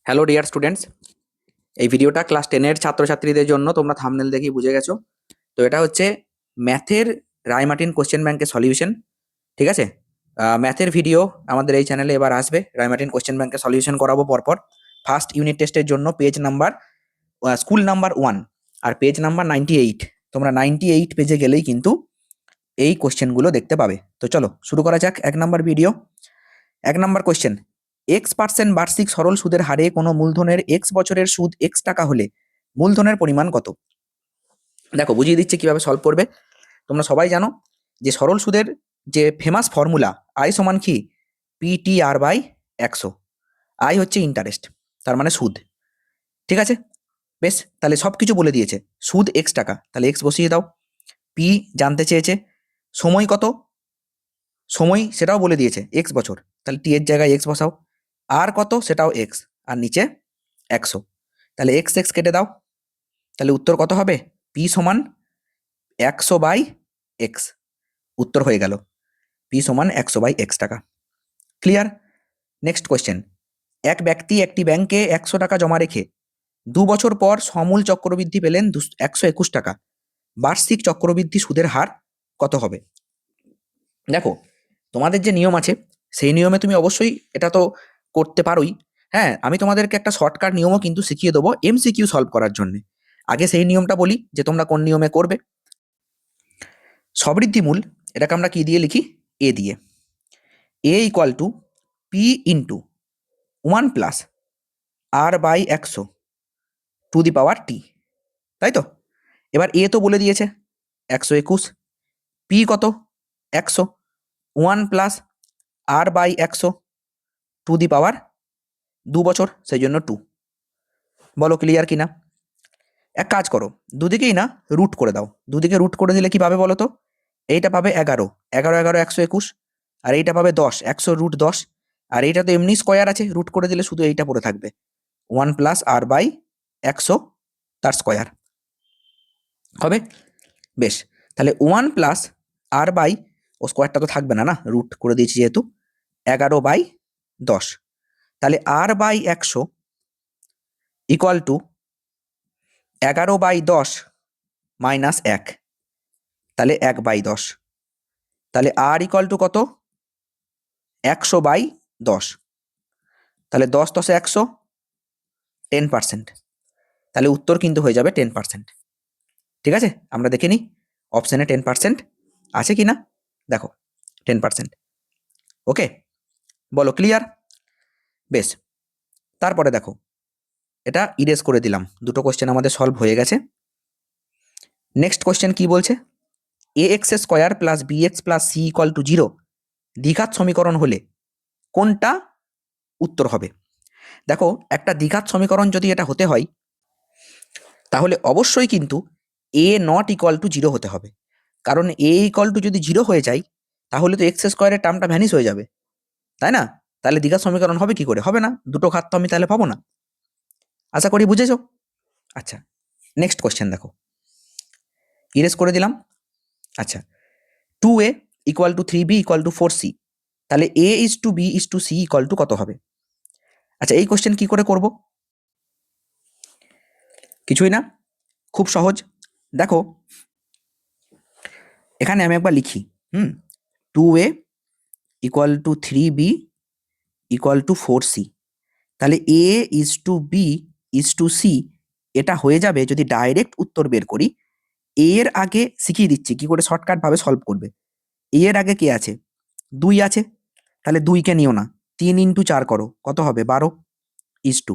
Hello dear students, এই ভিডিওটা class 10-এর ছাত্রছাত্রীদের জন্য। তোমরা থাম্বনেল দেখেই বুঝে গেছো। তো এটা হচ্ছে ম্যাথের রায়মার্টিন কোশ্চেন ব্যাংকের সলিউশন। ঠিক আছে, ম্যাথের ভিডিও আমাদের এই চ্যানেলে এবার আসবে। রায়মার্টিন কোশ্চেন ব্যাংকের সলিউশন করাবো পরপর। ফার্স্ট ইউনিট টেস্টের জন্য পেজ নাম্বার স্কুল নাম্বার 1 আর পেজ নাম্বার 98। তোমরা 98 পেজে গেলেই কিন্তু এই কোশ্চেনগুলো দেখতে পাবে। তো চলো শুরু করা যাক। 1 number video, 1 number question. X% বার্ষিক সরল সুদের হারে কোনো মূলধনের X বছরের সুদ X টাকা হলে মূলধনের পরিমাণ কত? দেখো বুঝিয়ে দিচ্ছে কিভাবে সলভ করবে। তোমরা সবাই জানো যে সরল সুদের যে ফেমাস ফর্মুলা I সমান কি PTR/100। I হচ্ছে ইন্টারেস্ট, তার মানে সুদ। ঠিক আছে, বেশ, তাহলে সব কিছু বলে দিয়েছে। সুদ X টাকা, তাহলে X বসিয়ে দাও। P জানতে চেয়েছে, সময় কত, সময় সেটাও বলে দিয়েছে X বছর, তাহলে T এর জায়গায় X বসাও। আর কত, সেটাও X, আর নিচে 100, তাহলে X কেটে দাও। তাহলে উত্তর কত হবে? P সমান 100/X। উত্তর হয়ে গেল P সমান 100/X টাকা। ক্লিয়ার? Next question. এক ব্যক্তি একটি ব্যাংকে 100 টাকা জমা রেখে 2 বছর পর সমূল চক্রবৃদ্ধি পেলেন 121 টাকা। বার্ষিক চক্রবৃদ্ধি সুদের হার কত হবে? দেখো, তোমাদের যে নিয়ম আছে সেই নিয়মে তুমি অবশ্যই এটা তো করতে পারোই। হ্যাঁ, আমি তোমাদেরকে একটা শর্টকাট নিয়মও কিন্তু শিখিয়ে দেবো MCQ সলভ করার জন্য। আগে সেই নিয়মটা বলি যে তোমরা কোন নিয়মে করবে। সবৃদ্ধি মূল, এটাকে আমরা কি দিয়ে লিখি? A দিয়ে। A equal to P into 1 plus R/100 to the power T, তাই তো? এবার A তো বলে দিয়েছে 121, P কত 100, 1 প্লাস R/100 টু দি পাওয়ার 2 বছর, সেই জন্য 2। বলো ক্লিয়ার কিনা? এক কাজ করো, দুদিকেই না রুট করে দাও। দুদিকে রুট করে দিলে কি পাবে বলো তো? এইটা পাবে 11, 11 11 121, আর এইটা পাবে 10, 100√10, আর এইটা তো এমনি স্কোয়ার আছে, রুট করে দিলে শুধু এইটা পড়ে থাকবে 1 প্লাস R/100 তার স্কোয়ার হবে। বেশ, তাহলে 1 প্লাস R/ ও স্কোয়ারটা তো থাকবে না, না রুট করে দিয়েছি যেহেতু, 11/10। তাহলে R/100 ইকুয়াল টু 11/10 মাইনাস 1, তাহলে 1/10। তাহলে আর ইকুয়াল টু কত? 100/10। তাহলে 10 10 100, 10%। তাহলে উত্তর কিন্তু হয়ে যাবে 10%। ঠিক আছে, আমরা দেখে নিই অপশানে 10% আছে কি না। দেখো 10%। ওকে, বলো ক্লিয়ার? বেশ, তারপরে দেখো, এটা ইরেজ করে দিলাম। দুটো কোশ্চেন আমাদের সলভ হয়ে গেছে। নেক্সট কোশ্চেন কি বলছে? AX square plus BX plus C equal to 0 দ্বিঘাত সমীকরণ হলে কোনটা উত্তর হবে? দেখো, একটা দ্বিঘাত সমীকরণ যদি এটা হতে হয় তাহলে অবশ্যই কিন্তু A নট ইকুয়াল টু 0 হতে হবে। কারণ A ইকুয়াল টু যদি 0 হয়ে যায় তাহলে তো এক্স স্কোয়ারের টার্মটা ভ্যানিশ হয়ে যাবে, তাই না? তাহলে দ্বিঘাত সমীকরণ হবে কি করে? হবে না, দুটো ঘাত তো আমি তাহলে পাবো না। আশা করি বুঝেছো। আচ্ছা, নেক্সট কোশ্চেন দেখো, ইরেজ করে দিলাম। আচ্ছা, 2A equal to 3B equal to 4C, তাহলে A/B/C ইকুয়াল টু কত হবে? আচ্ছা, এই কোশ্চেন কি করে করব? কিছুই না, খুব সহজ। দেখো, এখানে আমি একবার লিখি। 2A equal to 3B equal to 4C, তাহলে A/B/C এটা হয়ে যাবে যদি ডাইরেক্ট উত্তর বের করি। এর আগে শিখিয়ে দিচ্ছি কি করে শর্টকাট ভাবে সলভ করবে। এর আগে কে আছে? 2 আছে, তাহলে 2কে নিও না, 3 ইন্টু 4 করো, কত হবে? 12/2।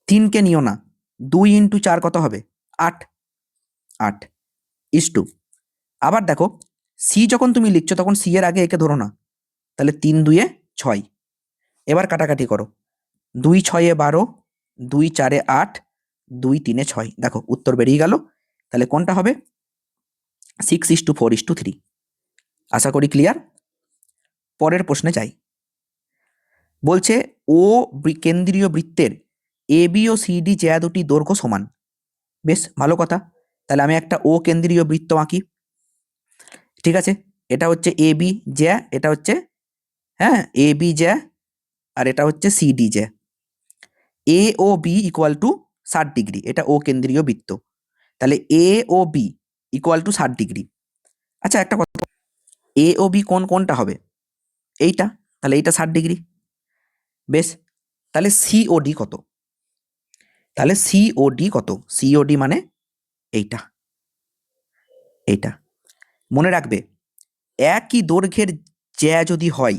3কে নিও না, 2 ইন্টু 4 কত হবে? 8/2। আবার দেখো, সি যখন তুমি লিখছো তখন সি এর আগে একে ধরো না, তাহলে 3 2 6। এবার কাটাকাটি করো, 2 6 12, 2 4 8, 2 3 6। দেখো উত্তর বেরিয়ে গেল। তাহলে কোনটা হবে? 6:4:3। আশা করি ক্লিয়ার। পরের প্রশ্নে যাই। বলছে ও কেন্দ্রীয় বৃত্তের AB ও CD জ্যা দুটি দৈর্ঘ্য সমান। বেশ ভালো কথা, তাহলে আমি একটা ও কেন্দ্রীয় বৃত্ত আঁকি। ঠিক আছে, এটা হচ্ছে AB জ্যা, এটা হচ্ছে AB জ্যা, আর এটা হচ্ছে CD জ্যা। এ ও বি ইকুয়াল টু 60 ডিগ্রি, এটা ও কেন্দ্রীয় বৃত্ত, তাহলে এ ও বি ইকুয়াল টু 60 ডিগ্রি। আচ্ছা একটা কথা, এ ও বি কোনটা হবে? এইটা, তাহলে এইটা 60 ডিগ্রি। বেশ, তাহলে সিওডি কত? তাহলে সিওডি কত? সিওডি মানে এইটা, এইটা মনে রাখবে। একই দৈর্ঘ্যের জ্যা যদি হয়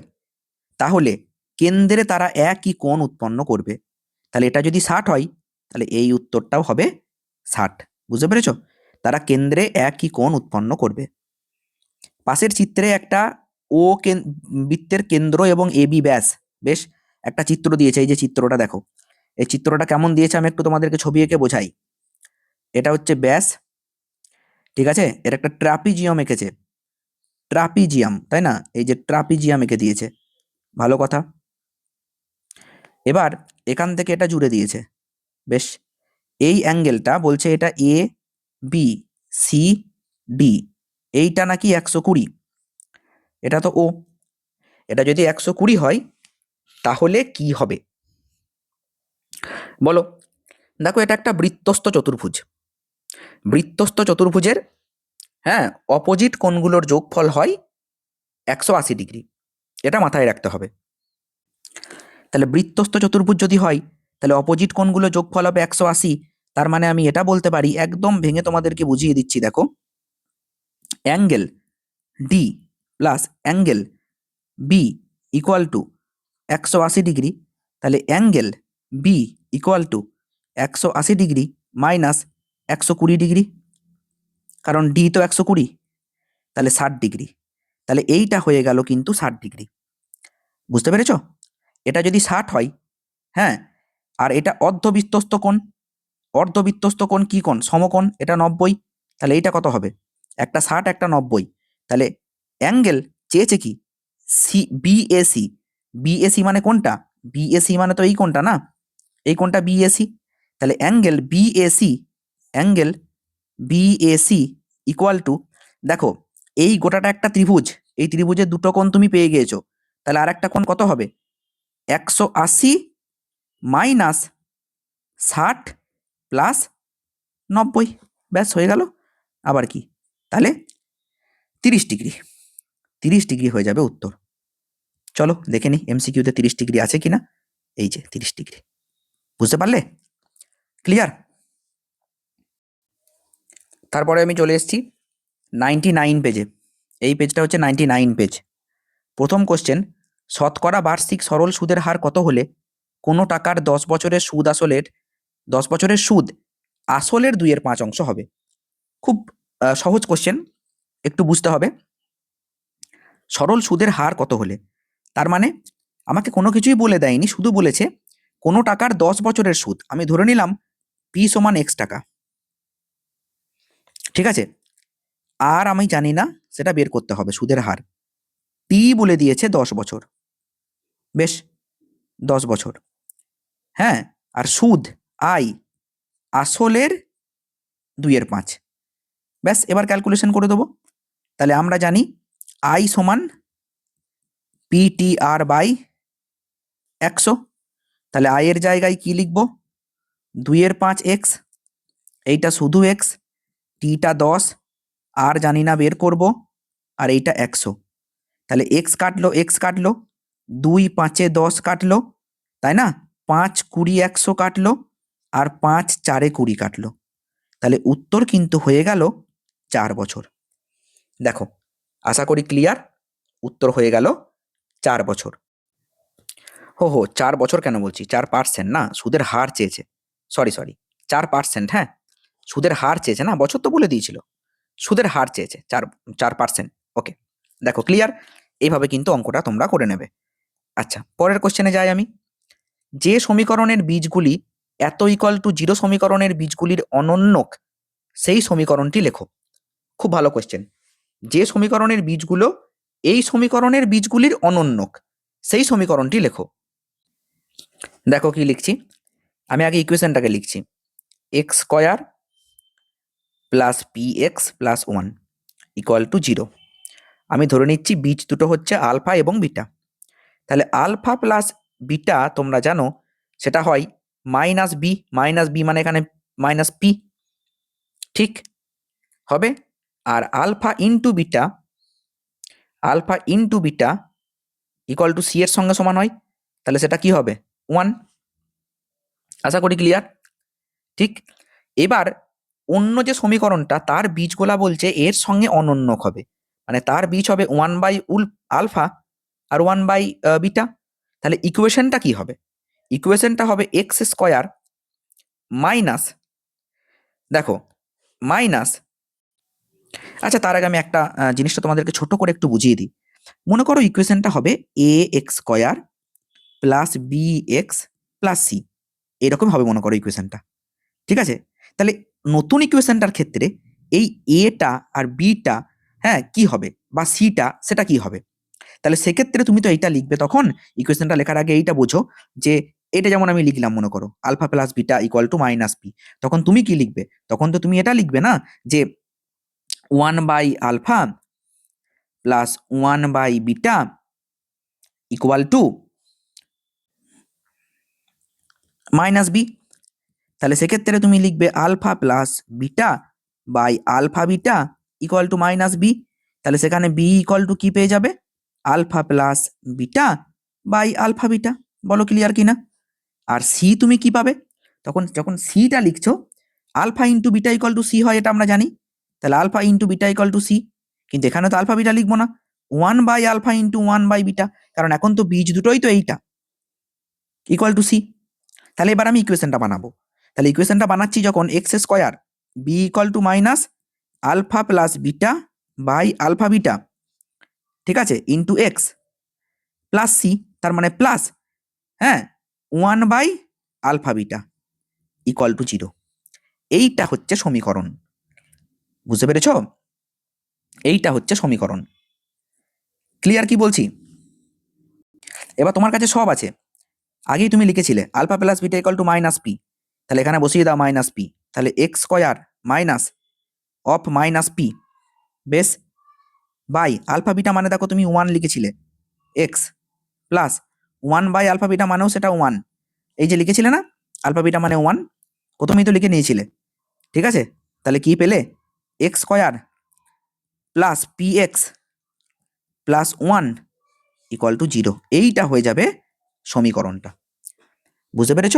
তাহলে কেন্দ্রে তারা একই কোণ উৎপন্ন করবে। তাহলে এটা যদি 60 হয় তাহলে এই উত্তরটাও হবে 60। বুঝতে পেরেছ? তারা কেন্দ্রে একই কোণ উৎপন্ন করবে। পাশের চিত্রে একটা ও বৃত্তের কেন্দ্র এবং এ বি ব্যাস, বেশ একটা চিত্র দিয়েছে। এই যে চিত্রটা দেখো, এই চিত্রটা কেমন দিয়েছে আমি একটু তোমাদেরকে ছবি এঁকে বোঝাই। এটা হচ্ছে ব্যাস, ঠিক আছে? এর একটা ট্রাপিজিয়াম এঁকেছে, ট্রাপিজিয়াম, তাই না? এই যে ট্রাপিজিয়াম এঁকে দিয়েছে, ভালো কথা। এবার এখান থেকে এটা জুড়ে দিয়েছে, বেশ। এই অ্যাঙ্গেলটা বলছে এটা এ বি সি ডি, এইটা নাকি 120, এটা তো ও। এটা যদি 120 হয় তাহলে কি হবে বলো? দেখো, এটা একটা বৃত্তস্থ চতুর্ভুজ। বৃত্তস্থ চতুর্ভুজের, হ্যাঁ, অপোজিট কোণগুলোর যোগফল হয় 180 ডিগ্রি, এটা মাথায় রাখতে হবে। তাহলে বৃত্তস্থ চতুর্ভুজ যদি হয় তাহলে অপোজিট কোণগুলো যোগফল হবে 180। তার মানে আমি এটা বলতে পারি, একদম ভেঙে তোমাদেরকে বুঝিয়ে দিচ্ছি, দেখো, angle D plus angle B equal to 180 degree. তাহলে angle B equal to 180 degree minus 120 degree, কারণ ডি তো 120, তাহলে 60 ডিগ্রি। তাহলে এইটা হয়ে গেল কিন্তু 60 ডিগ্রি। বুঝতে পেরেছ? এটা যদি 60 হয়, হ্যাঁ, আর এটা অর্ধবৃত্তস্থ কোণ, অর্ধবৃত্তস্থ কোণ কি কোণ? সমকোণ, এটা 90। তাহলে এইটা কত হবে? একটা 60 একটা 90। তাহলে অ্যাঙ্গেল চেয়েছে কি? বিএসি। বিএসি মানে কোনটা? বিএসি মানে তো এই কোণটা না, এই কোণটা বিএসি। তাহলে angle BAC, angle BAC equal to, দেখো এই গোটাটা একটা ত্রিভুজ, এই ত্রিভুজের দুটো কোণ তুমি পেয়ে গিয়েছো, তাহলে আর একটা কোণ কত হবে? 180 মাইনাস 60 প্লাস 90, ব্যাস হয়ে গেল। আবার কি? তাহলে 30 ডিগ্রি, 30 ডিগ্রি হয়ে যাবে উত্তর। চলো দেখে নি এমসিকিউতে 30 ডিগ্রি আছে কিনা। এই যে 30 ডিগ্রি, বুঝতে পারলে? ক্লিয়ার? তারপরে আমি চলে এসেছি 99 পেজে। এই পেজটা হচ্ছে 99 পেজ। প্রথম কোশ্চেন, শতকরা বার্ষিক সরল সুদের হার কত হলে কোনো টাকার 10 বছরের সুদ আসলের 10 বছরের সুদ আসলের 2/5 হবে? খুব সহজ কোশ্চেন, একটু বুঝতে হবে। সরল সুদের হার কত হলে, তার মানে আমাকে কোনো কিছুই বলে দেয়নি, শুধু বলেছে কোনো টাকার 10 বছরের সুদ। আমি ধরে নিলাম পি সমান এক্স টাকা, ঠিক আছে? আর আমি জানি না, সেটা বের করতে হবে সুদের হার। টি বলে দিয়েছে 10 বছর, বেশ 10 বছর, হ্যাঁ, আর সুদ আই আসলের 2/5, ব্যাস। এবার ক্যালকুলেশন করে দেবো। তাহলে আমরা জানি আই সমান পিটিআর বাই 100। তাহলে আই এর জায়গায় কি লিখবো? 2/5 এক্স, এইটা শুধু এক্স, টিটা 10, আর জানি না বের করব, আর এইটা 100। তাহলে এক্স কাটলো, এক্স কাটলো, 2 5 10 কাটলো, তাই না? 5 20 100 কাটলো, আর 5 4 20 কাটলো। তাহলে উত্তর কিন্তু হয়ে গেল 4 বছর। দেখো, আশা করি ক্লিয়ার। উত্তর হয়ে গেল 4 বছর। হো 4 বছর কেন বলছি? 4%, না, সুদের হার চেয়েছে, সরি 4%, হ্যাঁ, সুদের হার চেয়েছে, না বছর তো বলে দিয়েছিল, সুদের হার চেয়েছে 4%। ওকে, দেখো ক্লিয়ার। এইভাবে কিন্তু অঙ্কটা তোমরা করে নেবে। আচ্ছা, পরের কোশ্চেনে যাই আমি। যে সমীকরণের বীজগুলি এত ইকুয়াল টু 0 সমীকরণের বীজগুলির অনন্যক, সেই সমীকরণটি লেখো। খুব ভালো কোশ্চেন। যে সমীকরণের বীজগুলো এই সমীকরণের বীজগুলির অনন্যক, সেই সমীকরণটি লেখো। দেখো কি লিখছি, আমি আগে ইকুয়েশনটাকে লিখছি। X square plus P x plus 1 equal to 0। আমি ধরে নিচ্ছি বীজ দুটো হচ্ছে আলফা এবং বিটা। তাহলে আলফা প্লাস বিটা তোমরা জানো সেটা হয় মাইনাস বি মানে এখানে মাইনাস পি, ঠিক হবে। আর alpha into beta equal to C এর সঙ্গে সমান হয়, তাহলে সেটা কি হবে 1। আশা করি ক্লিয়ার। ঠিক, এবার অন্য যে সমীকরণটা তার বীজগুলা বলছে এর সঙ্গে অনন্যক হবে, মানে তার বীজ হবে 1/, আলফা আর 1/, বিটা। তাহলে ইকুয়েশনটা কি হবে? ইকুয়েশনটা হবে এক্স স্কোয়ার মাইনাস, দেখো মাইনাস, আচ্ছা তার আগে আমি একটা জিনিসটা তোমাদেরকে ছোট করে একটু বুঝিয়ে দিই। মনে করো ইকুয়েশনটা হবে A x square plus B x plus C, এরকম হবে মনে করো ইকুয়েশনটা, ঠিক আছে? তাহলে নতুন ইকুয়েশনটার ক্ষেত্রে এই এটা আর বিটা, হ্যাঁ, কি হবে, বা সিটা সেটা কি হবে? তাহলে সেক্ষেত্রে তুমি তো এইটা লিখবে, তখন ইকুয়েশনটা লেখার আগে এইটা বোঝো যে এটা যেমন আমি লিখলাম মনে করো alpha plus beta equal to minus P, তখন তুমি কি লিখবে? তখন তো তুমি এটা লিখবে না যে 1/, plus 1/, equal to minus B. তাহলে সেক্ষেত্রে তুমি লিখবে alpha plus beta alpha beta equal to minus B. তাহলে সেখানে বি ইকুয়াল টু কি পেয়ে যাবে? Alpha plus beta alpha beta. বলো ক্লিয়ার কিনা? আর সি তুমি কি পাবে? তখন যখন সিটা লিখছো, alpha into beta equal to C হয়, এটা আমরা জানি। তাহলে alpha into beta equal to C, কিন্তু এখানে তো আলফা বিটা লিখবো না, 1/, ইন্টু 1/, কারণ এখন তো বীজ দুটোই তো এইটা, ইকুয়াল টু সি। তাহলে এবার আমি ইকুয়েশনটা বানাবো। তাহলে ইকুয়েশনটা বানাচ্ছি যখন X square B equal to minus alpha plus beta alpha beta, ঠিক আছে, ইন্টু এক্স প্লাস সি, তার মানে প্লাস, হ্যাঁ, 1/, বিটা ইকুয়াল টু 0। এইটা হচ্ছে সমীকরণ, বুঝতে পেরেছ? এইটা হচ্ছে সমীকরণ। ক্লিয়ার কি বলছি? এবার তোমার কাছে সব আছে, আগেই তুমি লিখেছিলে alpha plus beta equal to minus P, তাহলে এখানে বসিয়ে দাও মাইনাস পি। তাহলে x square minus of minus P, বেশ, আলফা বিটা মানে দেখো তুমি 1 লিখেছিলে, এক্স প্লাস 1/, বিটা মানেও সেটা 1, এই যে লিখেছিলে না আলফা বিটা মানে 1, প্রথমেই তো লিখে নিয়েছিলে, ঠিক আছে? তাহলে কি পেলে? X square plus P x plus 1 equal to 0। এইটা হয়ে যাবে সমীকরণটা, বুঝতে পেরেছ?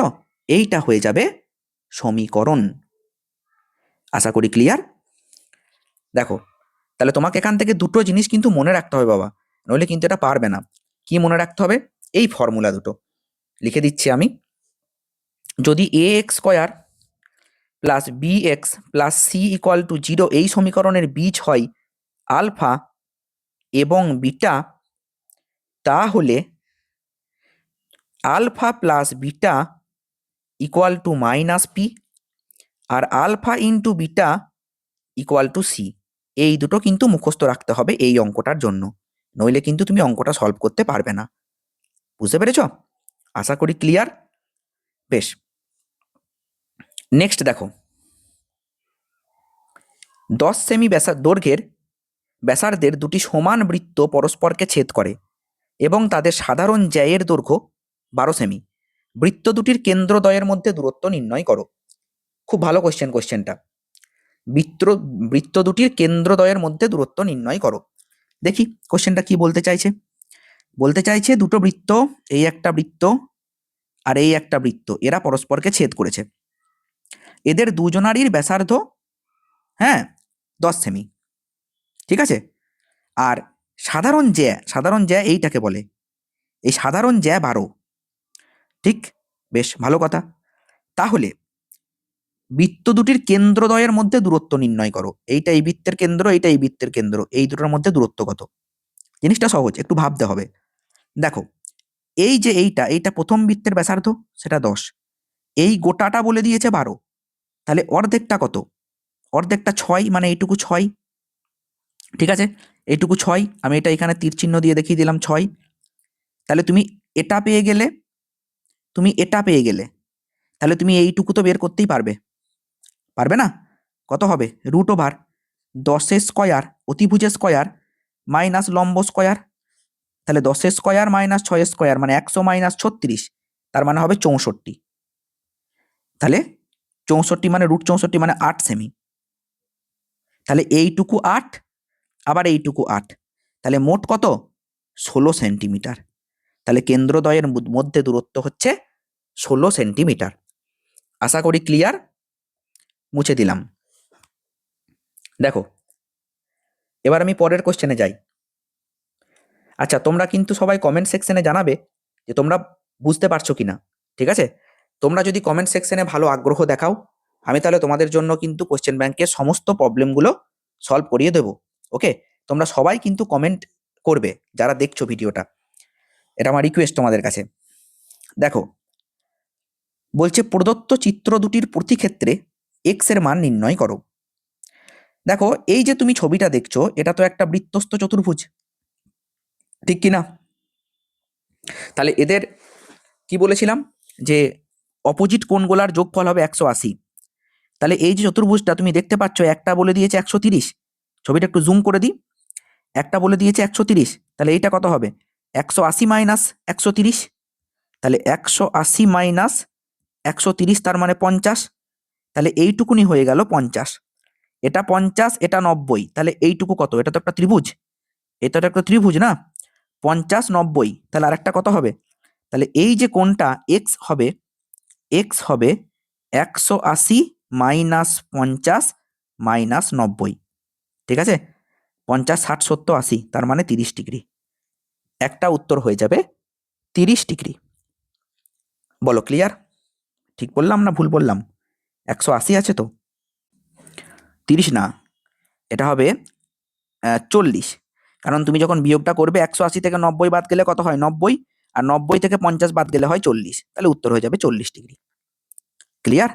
এইটা হয়ে যাবে সমীকরণ। আশা করি ক্লিয়ার। দেখো, তাহলে তোমাকে এখান থেকে দুটো জিনিস কিন্তু মনে রাখতে হবে বাবা, নইলে কিন্তু এটা পারবে না। কি মনে রাখতে হবে? এই ফর্মুলা দুটো লিখে দিচ্ছি আমি। যদি A x square plus B x plus C equal to 0 এই সমীকরণের বীজ হয় আলফা এবং বিটা, তাহলে alpha plus beta equal to minus P আর alpha into beta equal to C. এই দুটো কিন্তু মুখস্থ রাখতে হবে এই অঙ্কটার জন্য, নইলে কিন্তু তুমি অঙ্কটা সলভ করতে পারবে না। বুঝতে পেরেছ? আশা করি ক্লিয়ার। বেশ, নেক্সট দেখো, 10 সেমি দৈর্ঘ্যের ব্যাসার্ধের দুটি সমান বৃত্ত পরস্পরকে ছেদ করে এবং তাদের সাধারণ জ্যায়ের দৈর্ঘ্য 12 সেমি। বৃত্ত দুটির কেন্দ্রদ্বয়ের মধ্যে দূরত্ব নির্ণয় করো। খুব ভালো কোশ্চেনটা। বৃত্ত দুটির কেন্দ্রদ্বয়ের মধ্যে দূরত্ব নির্ণয় করো। দেখি কোশ্চেনটা কি বলতে চাইছে। বলতে চাইছে দুটো বৃত্ত, এই একটা বৃত্ত আর এই একটা বৃত্ত, এরা পরস্পরকে ছেদ করেছে। এদের দুজনারই ব্যাসার্ধ, হ্যাঁ, 10 সেমি, ঠিক আছে? আর সাধারণ জ্যা এইটাকে বলে, এই সাধারণ জ্যা 12, ঠিক? বেশ ভালো কথা। তাহলে বৃত্ত দুটির কেন্দ্রদ্বয়ের মধ্যে দূরত্ব নির্ণয় করো। এইটা এই বৃত্তের কেন্দ্র, এইটা এই বৃত্তের কেন্দ্র, এই দুটোর মধ্যে দূরত্ব কত? জিনিসটা সহজ, একটু ভাবতে হবে। দেখো, এই যে এইটা প্রথম বৃত্তের ব্যাসার্ধ, সেটা 10, এই গোটাটা বলে দিয়েছে 12, তাহলে অর্ধেকটা কত? অর্ধেকটা 6, মানে এইটুকু 6, ঠিক আছে? এইটুকু 6, আমি এটা এখানে তীর চিহ্ন দিয়ে দেখিয়ে দিলাম 6। তাহলে তুমি এটা পেয়ে গেলে, তাহলে তুমি এইটুকু তো বের করতেই পারবে না? কত হবে? √10 অতিভুজের স্কয়ার মাইনাস লম্ব স্কয়ার। তাহলে 10 স্কয়ার মাইনাস 6 স্কয়ার মানে 100 মাইনাস 36, তার মানে হবে 64। তাহলে 64 মানে √64 মানে 8 সেমি। তাহলে এইটুকু 8, আবার এইটুকু 8, তাহলে মোট কত? 16 সেন্টিমিটার। তাহলে কেন্দ্রদ্বয়ের মধ্যে দূরত্ব হচ্ছে 16 সেন্টিমিটার। আশা করি ক্লিয়ার। মুছে দিলাম। দেখো, এবার আমি পরের কোশ্চেনে যাই। আচ্ছা, তোমরা কিন্তু সবাই কমেন্ট সেকশনে জানাবে যে তোমরা বুঝতে পারছো কিনা, ঠিক আছে? তোমরা যদি কমেন্ট সেকশনে ভালো আগ্রহ দেখাও, আমি তাহলে তোমাদের জন্য কিন্তু কোশ্চেন ব্যাংকের সমস্ত প্রবলেমগুলো সলভ করিয়ে দেবো। ওকে, তোমরা সবাই কিন্তু কমেন্ট করবে যারা দেখছো ভিডিওটা, এটা আমার রিকোয়েস্ট তোমাদের কাছে। দেখো, বলছে প্রদত্ত চিত্র দুটির প্রতি ক্ষেত্রে এক্স এর মান নির্ণয় করো। দেখো, এই যে তুমি ছবিটা দেখছো, এটা তো একটা বৃত্তস্থ চতুর্ভুজ, ঠিক কিনা? তাহলে এদের কি বলেছিলাম যে অপোজিট কোণগুলার যোগফল হবে 180। তাহলে এই যে চতুর্ভুজটা তুমি দেখতে পাচ্ছ, একটা বলে দিয়েছে 130, ছবিটা একটু জুম করে দিই, একটা বলে দিয়েছে 130, তাহলে এইটা কত হবে? 180 মাইনাস 130, তাহলে 180 মাইনাস 130 তার মানে 50, তাহলে এইটুকুনি হয়ে গেল 50। এটা 50, এটা 90, তাহলে এইটুকু কত? এটা তো একটা ত্রিভুজ, এটা তো একটা ত্রিভুজ না? 50 90, তাহলে আরেকটা কত হবে? তাহলে এই যে কোণটা এক্স হবে, এক্স হবে 180 মাইনাস 50 মাইনাস 90, ঠিক আছে? 50 60 70 80, তার মানে 30 ডিগ্রি। একটা উত্তর হয়ে যাবে 30 ডিগ্রি। বলো ক্লিয়ার? ঠিক বললাম না ভুল বললাম? 180 আছে তো? 30 না, এটা হবে 40, কারণ তুমি যখন বিয়োগটা করবে 180 থেকে 90 বাদ গেলে কত হয়? 90, আর 90 থেকে 50 বাদ গেলে হয় 40, তাহলে উত্তর হয়ে যাবে 40 ডিগ্রি। ক্লিয়ার?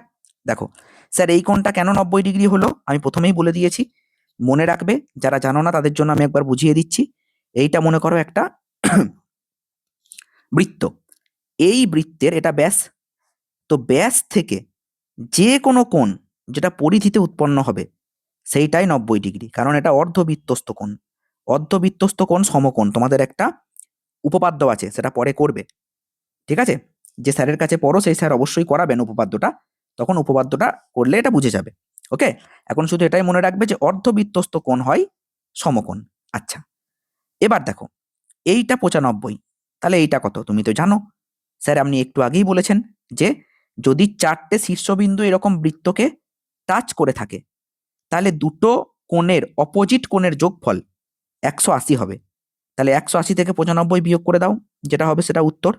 দেখো স্যার, এই কোণটা কেন 90 ডিগ্রি হলো আমি প্রথমেই বলে দিয়েছি, মনে রাখবে। যারা জানো না তাদের জন্য আমি একবার বুঝিয়ে দিচ্ছি। এইটা মনে করো একটা বৃত্ত, এই বৃত্তের এটা ব্যাস, তো ব্যাস থেকে যে কোনো কোণ যেটা পরিধিতে উৎপন্ন হবে সেইটাই 90 ডিগ্রি, কারণ এটা অর্ধবৃত্তস্থ কোণ। অর্ধবৃত্তস্থ কোণ সমকোণ, তোমাদের একটা উপপাদ্য আছে, সেটা পরে করবে, ঠিক আছে? যে স্যারের কাছে পড়ো সেই স্যার অবশ্যই করাবেন উপপাদ্যটা, তখন উপপাদ্যটা করলে এটা বুঝে যাবে। ওকে, এখন শুধু এটাই মনে রাখবে যে অর্ধবৃত্তস্থ কোণ হয় সমকোণ। আচ্ছা, এবার দেখো, এইটা 95, তাহলে এইটা কত? তুমি তো জানো, স্যার আপনি একটু আগেই বলেছেন যে যদি 4টে শীর্ষবিন্দু এরকম বৃত্তকে টাচ করে থাকে, তাহলে দুটো কোণের অপোজিট কোণের যোগফল 180 হবে। তাহলে 180 থেকে 95 বিয়োগ করে দাও, যেটা হবে সেটা উত্তর।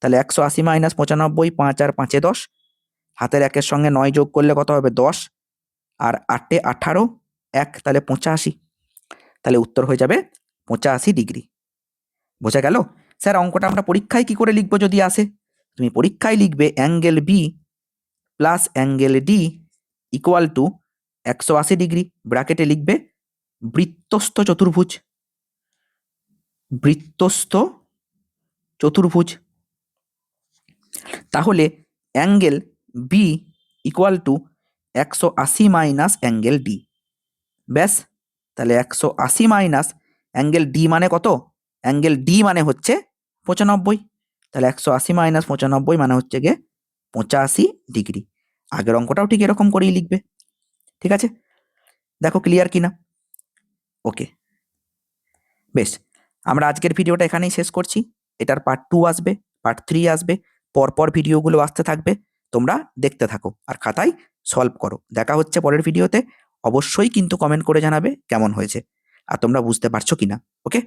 তাহলে 180 মাইনাস 95, 5 আর 5 10, হাতের 1-এর সঙ্গে 9 যোগ করলে কত হবে? 10, আর 8-এ 18, 1, তাহলে 85, তাহলে উত্তর হয়ে যাবে 85 ডিগ্রি। বোঝা গেল? স্যার অঙ্কটা আমরা পরীক্ষায় কি করে লিখবো যদি আসে? তুমি পরীক্ষায় লিখবে angle B plus angle D equal to 180 degree, ব্র্যাকেটে লিখবে বৃত্তস্থ চতুর্ভুজ, বৃত্তস্থ চতুর্ভুজ। তাহলে angle B equal to 180 minus angle D, ব্যাস। তাহলে 180 মাইনাস অ্যাঙ্গেল ডি মানে কত? অ্যাঙ্গেল ডি মানে হচ্ছে 95, তাহলে 180 মাইনাস 95 মানে হচ্ছে গিয়ে 85 ডিগ্রি। আগের অঙ্কটাও ঠিক এরকম করেই লিখবে, ঠিক আছে? দেখো ক্লিয়ার কিনা? ওকে, বেশ। আমরা আজকের ভিডিওটা এখানেই শেষ করছি। এটার পার্ট 2 আসবে, পার্ট 3 আসবে, পরপর ভিডিওগুলো আসতে থাকবে, তোমরা দেখতে থাকো আর খাতায় সলভ করো। দেখা হচ্ছে পরের ভিডিওতে। অবশ্যই কিন্তু কমেন্ট করে জানাবে কেমন হয়েছে আর তোমরা বুঝতে পারছো কিনা। ওকে।